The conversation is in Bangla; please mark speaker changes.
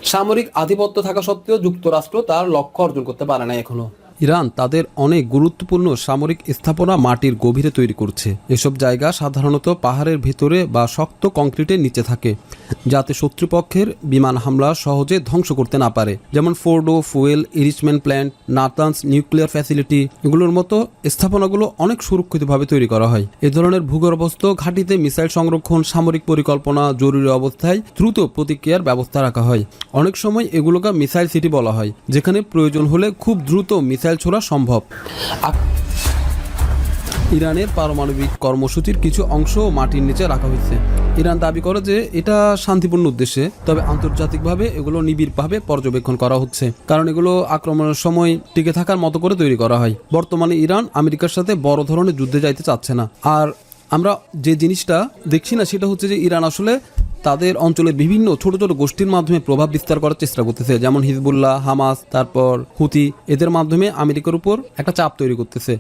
Speaker 1: সামরিক আধিপত্য থাকা সত্ত্বেও যুক্তরাষ্ট্র তার লক্ষ্য অর্জন করতে পারে না এখনো।
Speaker 2: ইরান তাদের অনেক গুরুত্বপূর্ণ সামরিক স্থাপনা মাটির গভীরে তৈরি করছে। এসব জায়গা সাধারণত পাহাড়ের ভিতরে বা শক্ত কংক্রিটের নিচে থাকে, যাতে শত্রুপক্ষের বিমান হামলা সহজে ধ্বংস করতে না পারে। যেমন Fordow fuel enrichment plant, Natanz nuclear facility, এগুলোর মতো স্থাপনাগুলো অনেক সুরক্ষিতভাবে তৈরি করা হয়। এ ধরনের ভূগর্ভস্থ ঘাঁটিতে মিসাইল সংরক্ষণ, সামরিক পরিকল্পনা, জরুরি অবস্থায় দ্রুত প্রতিক্রিয়ার ব্যবস্থা রাখা হয়। অনেক সময় এগুলোকে মিসাইল সিটি বলা হয়, যেখানে প্রয়োজন হলে খুব দ্রুত মিসাইল ছোড়া সম্ভব। ইরানের পারমাণবিক কর্মসূচির কিছু অংশ মাটির নিচে রাখা হয়েছে। ইরান দাবি করে যে এটা শান্তিপূর্ণ উদ্দেশ্যে, তবে আন্তর্জাতিকভাবে এগুলো নিবিড়ভাবে পর্যবেক্ষণ করা হচ্ছে, কারণ এগুলো আক্রমণের সময় টিকে থাকার মতো করে তৈরি করা হয়। বর্তমানে ইরান আমেরিকার সাথে বড় ধরনের যুদ্ধে যাইতে চাচ্ছে না। আর আমরা যে জিনিসটা দেখছি না সেটা হচ্ছে যে ইরান আসলে তাদের অঞ্চলের বিভিন্ন ছোট ছোট গোষ্ঠীর মাধ্যমে প্রভাব বিস্তার করার চেষ্টা করতেছে, যেমন হিজবুল্লাহ, হামাস, তারপর হুতি, এদের মাধ্যমে আমেরিকার উপর একটা চাপ তৈরি করতেছে।